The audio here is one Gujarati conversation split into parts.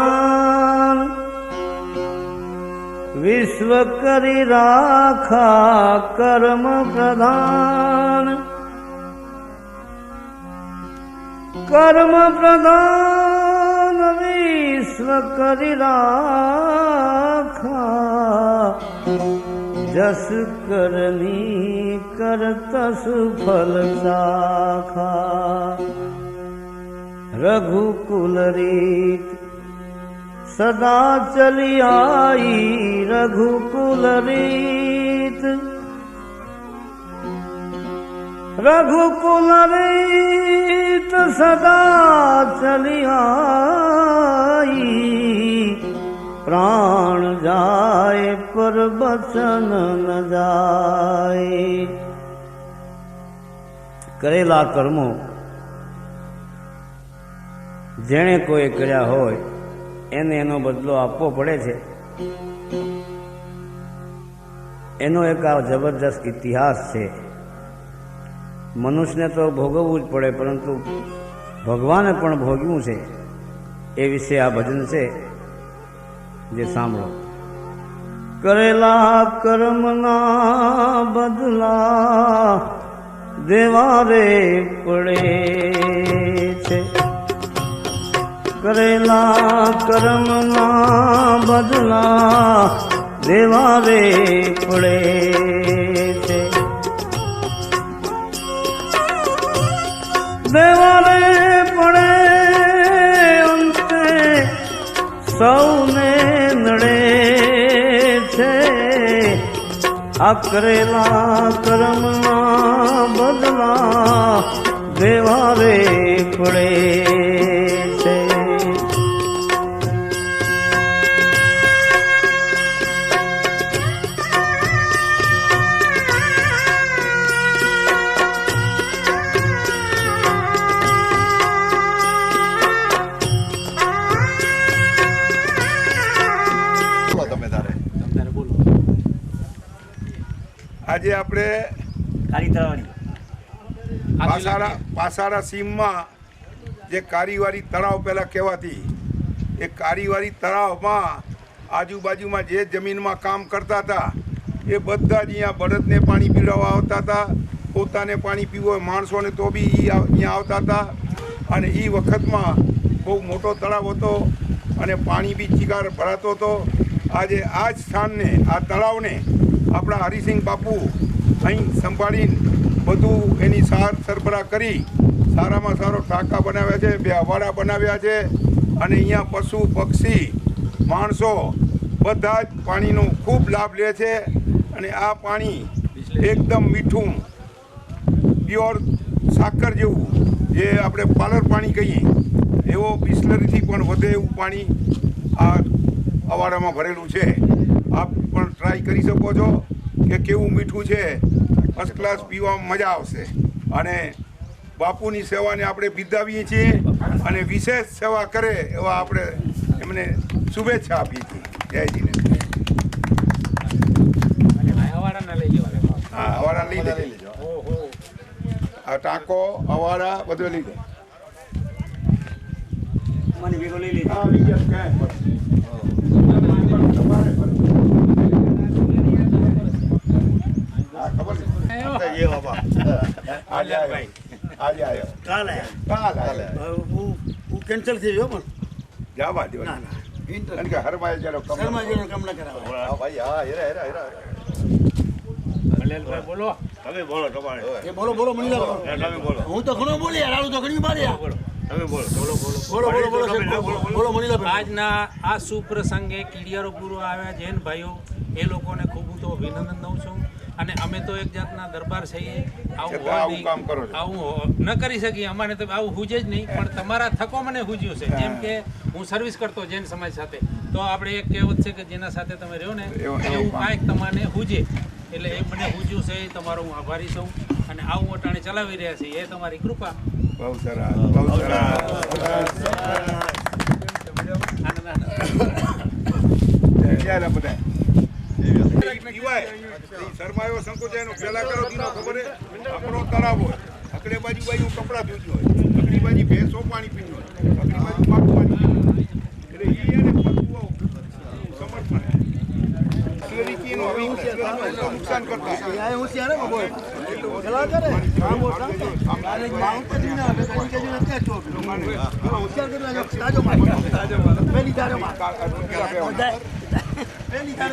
પ્રધાન વિશ્વ કરી રાખા કર્મ પ્રધાન કર્મ પ્રધાન વિશ્વ કરી રાખા જસ કરની કરત સુફલ શાખા રઘુકુલ રીત સદા ચલી આઈ રઘુકુલ રીત રઘુકુલ રીત સદા ચલી આઈ પ્રાણ જાય પર બચન ન જાય કરેલા કર્મો જેણે કોઈ કર્યા હોય એને એનો બદલો આપવો પડે છે. એનો એક આ જબરજસ્ત ઇતિહાસ છે. મનુષ્યને તો ભોગવવું જ પડે, પરંતુ ભગવાને પણ ભોગવ્યું છે. એ વિશે આ ભજન છે, જે સાંભળો. કરેલા કર્મના બદલા દેવા રે પડે છે. કરેલા કર્મના બદલા દેવા રે પડે છે. દેવા રે પડે અંતે સૌને નડે છે. આ કરેલા કર્મના બદલા દેવા રે પડે છે. આજે આપણે પાસારા સીમમાં જે કારીવારી તળાવ પહેલા કહેવાતી, એ કારીવારી તળાવમાં આજુબાજુમાં જે જમીનમાં કામ કરતા હતા એ બધા જ અહીંયા બળદને પાણી પીવડાવવા આવતા હતા. પોતાને પાણી પીવું હોય માણસોને તો બી અહીંયા આવતા હતા. અને એ વખતમાં બહુ મોટો તળાવ હતો અને પાણી બી ચિકાર ભરાતો હતો. આજે આ જ સ્થાનને, આ તળાવને આપણા હરિસિંહ બાપુ અહીં સંભાળીને બધું એની સાર સરબરાહ કરી સારામાં સારો ટાંકા બનાવ્યા છે, 2 અવાડા બનાવ્યા છે. અને અહીંયા પશુ પક્ષી માણસો બધા જ પાણીનો ખૂબ લાભ લે છે. અને આ પાણી એકદમ મીઠું, પ્યોર સાકર જેવું, જે આપણે પાલર પાણી કહીએ એવો બિસ્લરીથી પણ વધે એવું પાણી આ અવાડામાં ભરેલું છે. આપ પણ ટ્રાય કરી શકો છો કે કેવું મીઠું છે. ફર્સ્ટ ક્લાસ પીવામાં મજા આવશે. અને બાપુની સેવાને આપણે બિરદાવીએ છીએ અને વિશેષ સેવા કરે એવા આપણે એમને શુભેચ્છા આપીએ છીએ. જયજીને. હા, અવાડા લઈ લેજો. આ ટાંકો અવાડા બધું લઈ લો. મને ભેગો લઈ લેજો. હા, લઈ જાઓ. કેન્સલ થઈ ગયો પણ જવા દો. કારણ કે હરમાય જરો કામ ના કરાવે. ભાઈ હા, હેરા મલેલભાઈ બોલો. તમે બોલો તમારે. એ બોલો મણીલા. તમે બોલો. હું તો ઘણો બોલી યાર, આવું તો ઘણી મારી યાર. તમે બોલો મણીલા. આજના આ સુપ્રસંગે કીડિયારો પૂરો આવ્યા જૈન ભાઈઓ, એ લોકોને ખૂબ હું તો અભિનંદન દઉં છું. અને અમે તો એક જાતના દરબાર છીએ, આવું ન કરી શકીએ. અમારે તો આવું હુજે જ નહીં, પણ તમારા થકો મને હુજ્યું છે. જેમ કે હું સર્વિસ કરતો જૈન સમાજ સાથે, તો આપણે એક કહેવત છે કે જેના સાથે તમે રહો ને એવું કાંઈક તમને હુજે. એટલે એ મને હુજ્યું છે, એ તમારો હું આભારી છું. અને આવું અટાણે ચલાવી રહ્યા છીએ, એ તમારી કૃપા. બહુ સરસ, બહુ સરસ. શર્માયો સંકોચાય પેલા કરો દીનો ખબર આપણો તળાવ હોય, અકડે બાજુ કપડા ધોતી હોય, અકડી બાજુ ભેંસો પાણી પીવું હોય, અકડી બાજુ પાક પાણી એટલે નુકસાન કરતા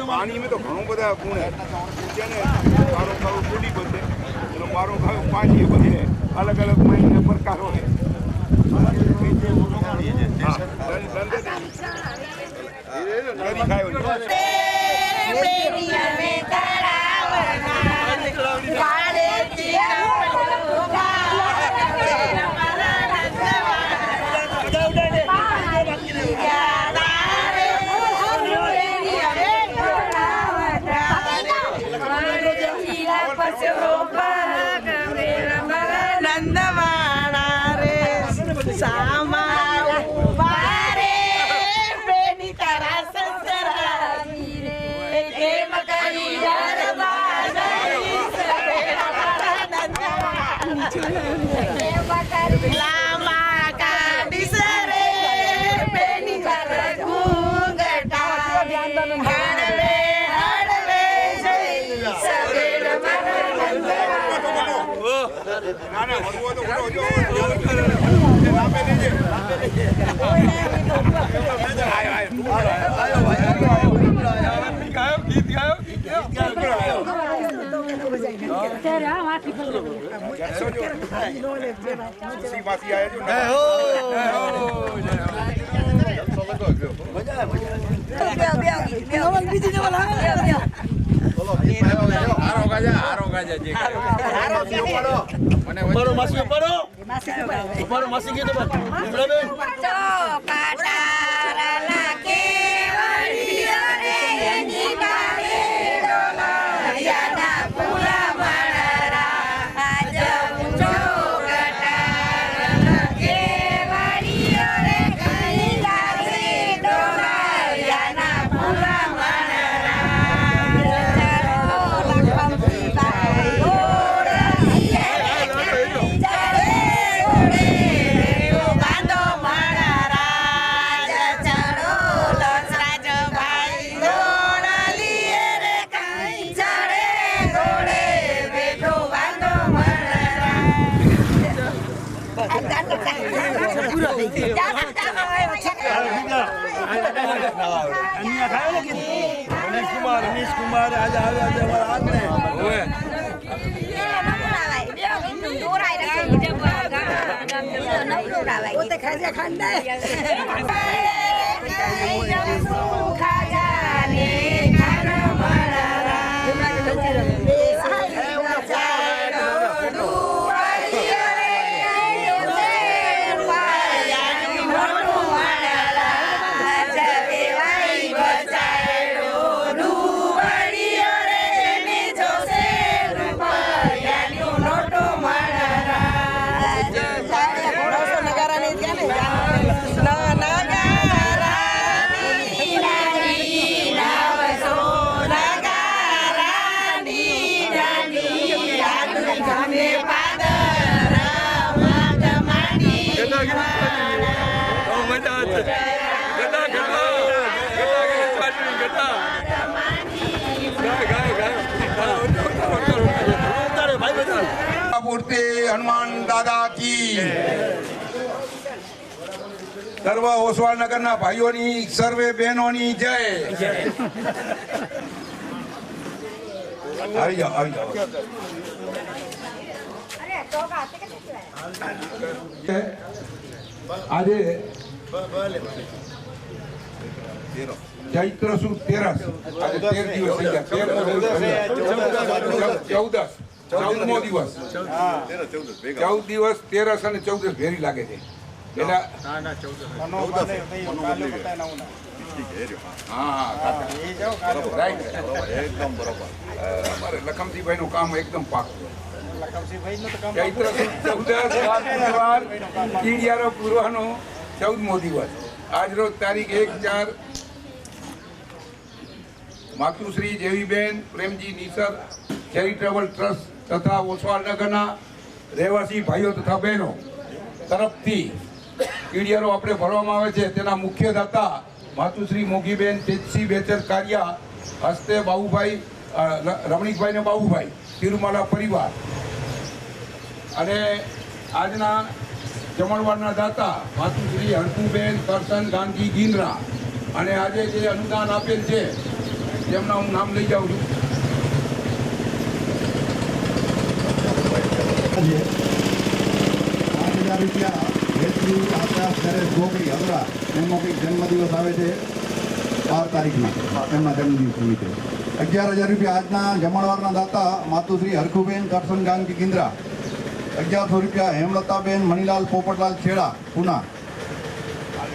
પાણી में तो ઘણું બધા ગુણ है पारो खाओ पूरी बचे पारो खाओ पानी बचे अलग अलग महीने प्रकारों है રમેશ કુમાર આજે આવ્યા मूर्ति हनुमान दादा की सर्व ओसवाल नगर ना भाइयों नी सर्वे बहनों नी जय આવી જાઓ આજે ચૈત્ર સુદ 13 આજે 13 દિવસ થઈ ગયા 14મો દિવસ 14 દિવસ 13 અને 14 ભેરી લાગે છે એટલે અમારે લખમજીભાઈ નું કામ એકદમ પાકું ચૈત્ર સુદ 14 કીડિયારો પૂર્વનો 14મો દિવસ આજ રોજ તારીખ 1/4 માતુશ્રી જેવીબેન પ્રેમજી નિસર ચેરિટેબલ ટ્રસ્ટ તથા ઓસવાલ નગરના રહેવાસી ભાઈઓ તથા બહેનો તરફથી કીડિયારો આપણે ભરવામાં આવે છે તેના મુખ્ય દાતા માતુશ્રી મોગીબેન તેજસી બેચર કારિયા હસ્તે બાબુભાઈ રમણીકભાઈ ને બાબુભાઈ તિરુમાલા પરિવાર અને આજના જમણવારના દાતા માતુશ્રી હરકુબેન કરશન ગાંધી ગિનરા અને આજે જે અનુદાન આપેલ છે તેમના હું નામ લઈ જાઉં છું. 8,000 રૂપિયા વેચવી આકાશ નરેશ ગોગડી હવરા એમનો કંઈક જન્મદિવસ આવે છે 12 તારીખના એમના જન્મદિવસ નિમિત્તે 11,000 રૂપિયા આજના જમણવારના દાતા માતુશ્રી હરખુબેન કરશન ગાંધી ગિંદ્રા 1,100 રૂપિયા હેમલતાબેન મણીલાલ પોપટલાલ છેડા પુના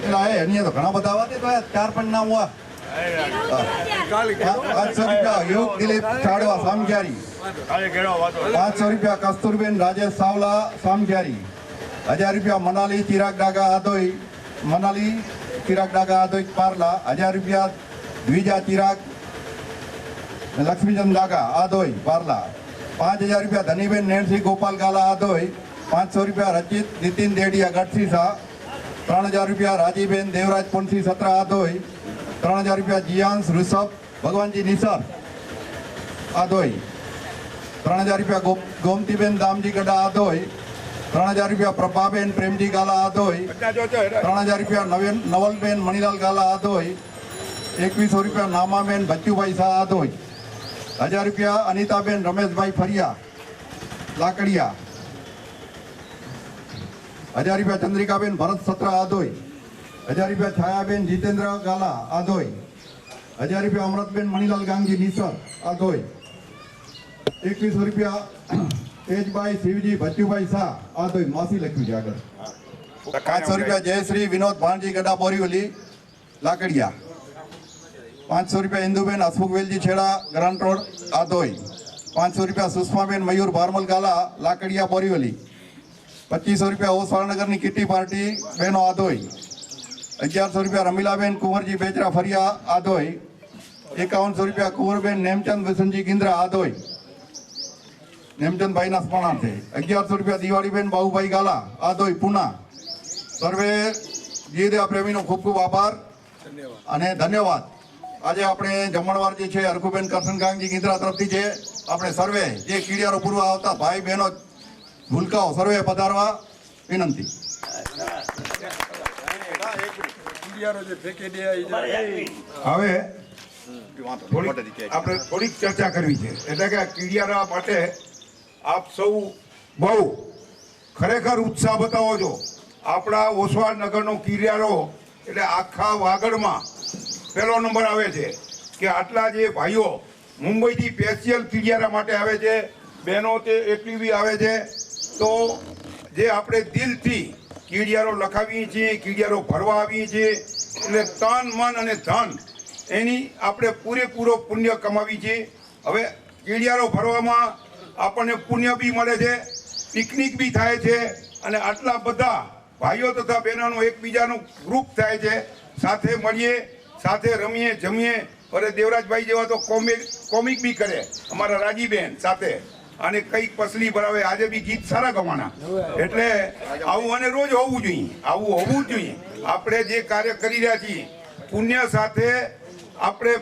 પેલા અહીંયા તો ઘણા બધા આવા તો 4-5 નામ હુआ 500 રૂપિયા યોગ દિલીપ ચાડવા સામગ્યારી 500 રૂપિયા કસ્તુરબેન રાજેશ સાવલા સામગ્યારી 1,000 રૂપિયા મનાલી ચિરાગ ડાગા આદોઈ પારલા 1,000 રૂપિયા દ્વિજા ચિરાગ લક્ષ્મીચંદ ડાગા આદોઈ પારલા 5,000 રૂપિયા ધનીબેન નેણસી ગોપાલ ગાલા આદોઈ 500 રૂપિયા રચિત નીતિન દેડિયા ગઢસીસા 3,000 રૂપિયા રાજીબેન દેવરાજ પુનસી સત્રા આદોઈ 3,000 રૂપિયા જીયાંશ ઋષભ ભગવાનજી નિસર આદોઈ 3,000 રૂપિયા ગોમતીબેન દામજી ગડા આદોઈ 3,000 રૂપિયા પ્રભાબેન પ્રેમજી ગાલા આદોઈ 3,000 રૂપિયા નવલબેન મણીલાલ ગાલા આદોઈ 2,100 રૂપિયા નામાબેન બચ્ચુભાઈ શાહ આદોઈ 1,000 રૂપિયા અનિતાબેન રમેશભાઈ ફરિયા લાકડિયા 1,000 રૂપિયા ચંદ્રિકાબેન ભરત સત્રા આદોઈ 1,000 રૂપિયા છાયાબેન જીતેન્દ્ર ગાલા આદોઈ 1,000 રૂપિયા અમૃતબેન મણીલાલ ગાંગી નિસર આદોઈ 2,100 રૂપિયા તેજભાઈ શિવજી બચ્ચુભાઈ શાહ આદોઈ માસી લખ્યું છે આગળ 500 રૂપિયા જયશ્રી વિનોદ ભાણજી ગડા બોરીવલી લાકડિયા 500 રૂપિયા ઇન્દુબેન હસમુખવેલજી છેડા ગ્રાન્ટ રોડ આદોઈ 500 રૂપિયા સુષ્માબેન મયુર ભારમલ ગાલા લાકડિયા બોરીવલી 2,500 રૂપિયા ઓસવાળનગરની કિટ્ટી પાર્ટી બહેનો આદોઈ 1,100 રૂપિયા રમીલાબેન કુંવરજી બેચરા ફરિયા આદોઈ 5100 રૂપિયા કુંવરબેન નેમચંદ વિસનજી ગિંદ્રા આદોઈ નેમચંદભાઈના સ્મરણાર્થે 1,100 રૂપિયા દિવાળીબેન બાબુભાઈ ગાલા આદોઈ પુના સર્વે જીદેવ પ્રેમીનો ખૂબ ખૂબ આભાર અને ધન્યવાદ. આજે આપણે જમણવાર જે છે હરખુબેન કરશનગાંગજી ગિંદ્રા તરફથી છે આપણે સર્વે જે કીડિયારો પૂરવા આવતા ભાઈ બહેનો ભૂલકાઓ સર્વે પધારવા વિનંતી. હવે આપણે થોડીક ચર્ચા કરવી છે એટલે કે કીડિયારા માટે આપ સૌ બહુ ખરેખર ઉત્સાહ બતાવો છો. આપણા ઓસવાડ નગરનો કીડિયારો એટલે આખા વાગડમાં પહેલો નંબર આવે છે કે આટલા જે ભાઈઓ મુંબઈથી સ્પેશિયલ કીડિયારા માટે આવે છે, બહેનો તે એટલી બી આવે છે. તો જે આપણે દિલથી કીડિયારો લખાવીએ છીએ, કીડિયારો ભરવા આવીએ છીએ એટલે તન મન અને ધન એની આપણે પૂરેપૂરો પુણ્ય કમાવી છીએ. હવે કીડિયારો ભરવામાં આપણને પુણ્ય બી મળે છે, પિકનિક બી થાય છે અને આટલા બધા ભાઈઓ તથા બહેનોનું એકબીજાનું ગ્રુપ થાય છે, સાથે મળીએ, સાથે રમીએ, જમીએ. અરે દેવરાજભાઈ જેવા તો કોમિક બી કરે અમારા રાજીબેન સાથે અને કંઈક પસલી ભરાવે. આજે બી ગીત સારા ગવાના એટલે આવું અને રોજ હોવું જોઈએ, આવું હોવું જ જોઈએ. આપણે જે કાર્ય કરી રહ્યા છીએ પુણ્ય સાથે આપણે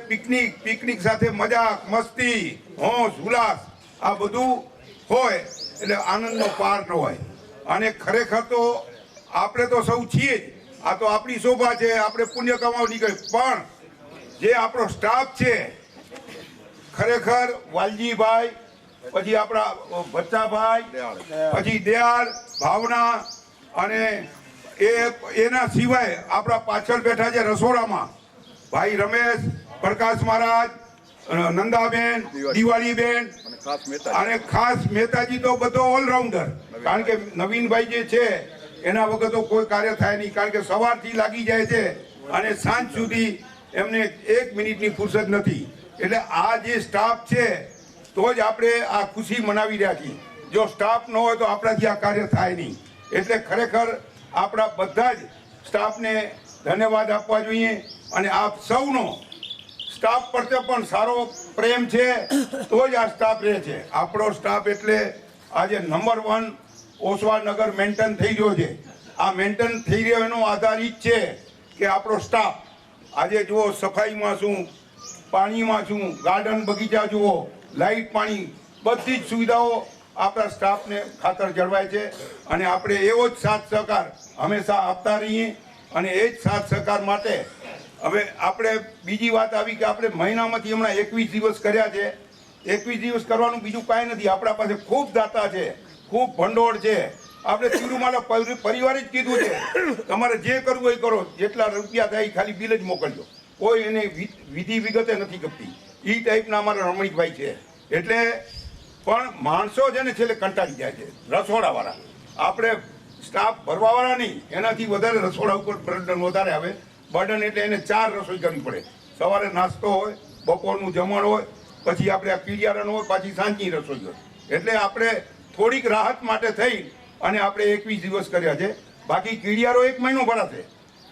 પિકનિક સાથે મજાક મસ્તી હોશ ઉલ્લાસ આ બધું હોય એટલે આનંદનો પાર ન હોય. અને ખરેખર તો આપણે તો સૌ છીએ જ, આ તો આપણી શોભા છે, આપણે પુણ્ય કમાવા નીકળે. પણ જે આપણો સ્ટાફ છે ખરેખર વાલજીભાઈ, પછી આપણા બચ્ચાભાઈ, પછી દયાળ ભાવના અને એના સિવાય આપણા પાછળ બેઠા છે રસોડામાં ભાઈ રમેશ, પ્રકાશ મહારાજ, નંદાબેન, દિવાળીબેન અને ખાસ મહેતાજી તો બધો ઓલરાઉન્ડર. કારણ કે નવીનભાઈ જે છે એના વગર તો કોઈ કાર્ય થાય નહીં, કારણ કે સવારથી લાગી જાય છે અને સાંજ સુધી એમને 1 મિનિટની ફુરસદ નથી. એટલે આ જે સ્ટાફ છે તો જ આપણે આ ખુશી મનાવી રહ્યા છીએ. જો સ્ટાફ ન હોય તો આપણાથી આ કાર્ય થાય નહીં. એટલે ખરેખર આપણા બધા જ સ્ટાફને ધન્યવાદ આપવા જોઈએ અને આપ સૌનો સ્ટાફ પ્રત્યે પણ સારો પ્રેમ છે તો જ આ સ્ટાફ રહે છે. આપણો સ્ટાફ એટલે આજે નંબર 1 ઓસવાડ નગર મેન્ટેન થઈ રહ્યો છે. આ મેન્ટેન થઈ રહ્યો એનો આધાર ઈ જ છે કે આપણો સ્ટાફ આજે જુઓ સફાઈમાં શું, પાણીમાં શું, ગાર્ડન બગીચા જુઓ, લાઇટ પાણી, બધી જ સુવિધાઓ આપણા સ્ટાફને ખાતર જળવાય છે. અને આપણે એવો જ સાથ સહકાર હંમેશા આપતા રહીએ. અને એ જ સાથ સહકાર માટે હવે આપણે બીજી વાત આવી કે આપણે મહિનામાંથી હમણાં 21 દિવસ કર્યા છે. 21 દિવસ કરવાનું બીજું કાંઈ નથી. આપણા પાસે ખૂબ દાતા છે, ખૂબ ભંડોળ છે. આપણે તિરુમાલા પરિવારે જ કીધું છે તમારે જે કરવું હોય કરો, જેટલા રૂપિયા થાય ખાલી બિલ જ મોકલજો. કોઈ એને વિધિ વિગતે નથી ગપતી. એ ટાઈપના અમારા રમણીકભાઈ છે. એટલે પણ માણસો છે ને છેલ્લે કંટાળી જાય છે, રસોડાવાળા. આપણે સ્ટાફ ભરવાવાળા નહીં, એનાથી વધારે રસોડા ઉપર બર્ડન વધારે આવે. બર્ડન એટલે એને 4 રસોઈ કરવી પડે. સવારે નાસ્તો હોય, બપોરનું જમણ હોય, પછી આપણે આ કીડિયારણ હોય, પાછી સાંજની રસોઈ હોય. એટલે આપણે થોડીક રાહત માટે થઈ અને આપણે 21 દિવસ કર્યા છે. બાકી કીડિયારો 1 મહિનો ભરાશે.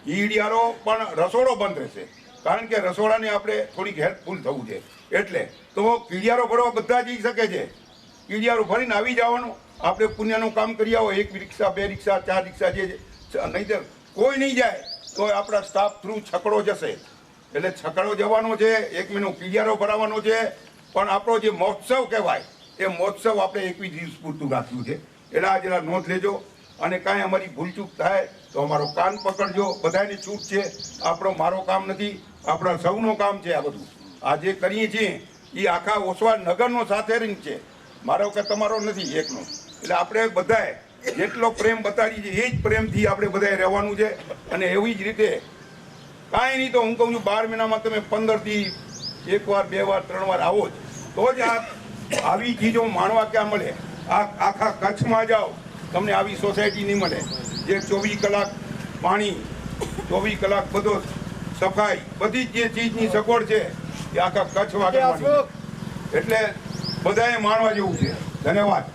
કીડિયારો પણ રસોડો બંધ રહેશે, કારણ કે રસોડાને આપણે થોડીક હેલ્પફુલ થવું છે. એટલે તો કીડિયારો ભરવા બધા જઈ શકે છે. કીડિયારો ભરીને આવી જવાનું. આપણે પુણ્યનું કામ કરી આવો, 1 રિક્ષા, 2 રિક્ષા, 4 રિક્ષા જે નહીં કોઈ નહીં જાય તો આપણા સ્ટાફ થ્રુ છકડો જશે. એટલે છકડો જવાનો છે, 1 મહિનો કીડિયારો ભરાવાનો છે. પણ આપણો જે મહોત્સવ કહેવાય એ મહોત્સવ આપણે 21 દિવસ પૂરતું રાખ્યું છે. એટલે આ જરા નોંધ લેજો. અને કાંઈ અમારી ભૂલચૂક થાય તો અમારો કાન પકડજો. બધાની છૂટ છે, આપણો મારો કામ નથી, આપણા સૌનું કામ છે. આ બધું આ જે કરીએ છીએ એ આખા ઓસવાડ નગરનો સાથે રહીને છે, મારો કે તમારો નથી એકનો. એટલે આપણે બધાએ જેટલો પ્રેમ બતાડી છે એ જ પ્રેમથી આપણે બધાએ રહેવાનું છે. અને એવી જ રીતે કાંઈ નહીં તો હું કહું છું 12 મહિનામાં તમે 15થી 1 વાર 2 વાર 3 વાર આવો જ તો જ આવી ચીજો માણવા ક્યાં મળે. આખા કચ્છમાં જાઓ તમને આવી સોસાયટી નહીં મળે જે 24 કલાક પાણી, 24 કલાક બધો સફાઈ, બધી જ જે ચીજની સગવડ છે એ આખા કચ્છ વાગે મળી. એટલે બધાએ માણવા જેવું છે. ધન્યવાદ.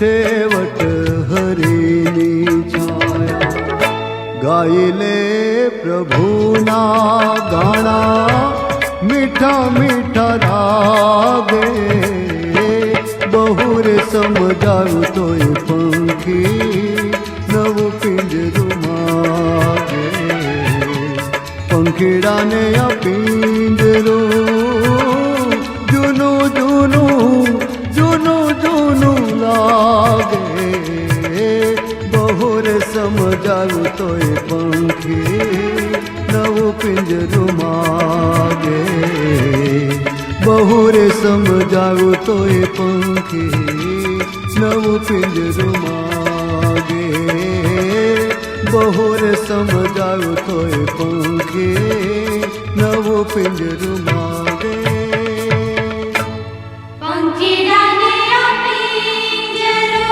છેવટ હરીની છાયા ગાઈ લે પ્રભુના ગાણા મીઠા મીઠા રાગે બહુ રે સમજાવું તોય પંખી નવું પિંજરું માગે પંખીડાને આ પિંજરું જૂનું જૂનું જૂનું જૂનું લાગે બહુ રે સમજાવું તોય પંખી નવું પિંજરું માગે બહુ રે સમજાવું તોય પંખી નવું પિંજરું માગે બહુ રે સમજાવું તોય પંખી નવું પિંજરું માગે પંખીડાને આ પિંજરું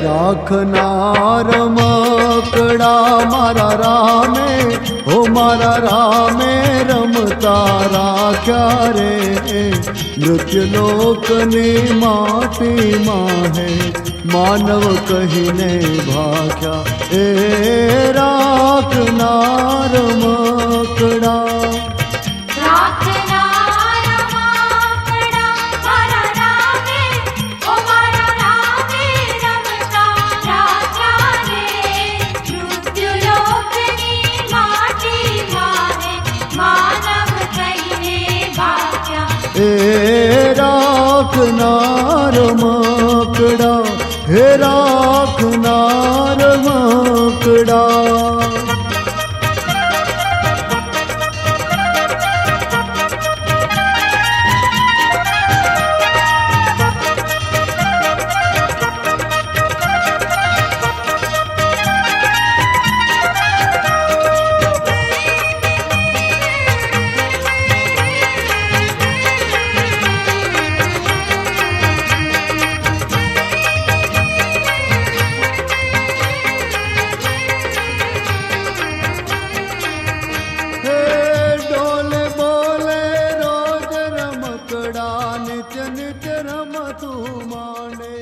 રાખનાર મકડા મારા રામે હો મારા રામે રમતા રાખ્યા રે મૃત્યુલોકની માટીમાં હે માનવ કહીને ભાગ્યા એ રાખનાર મકડા રાખનાર માકડા મારા રામે ઓ મારા રામે રમતા રાજા રે મૃત્યુલોકની માટી મારે માનવ કહીને ભાગ્યા એ રાખનાર મકડા હે રાખનાર મકડા નિત્ય નિત્ય રમતું માંડે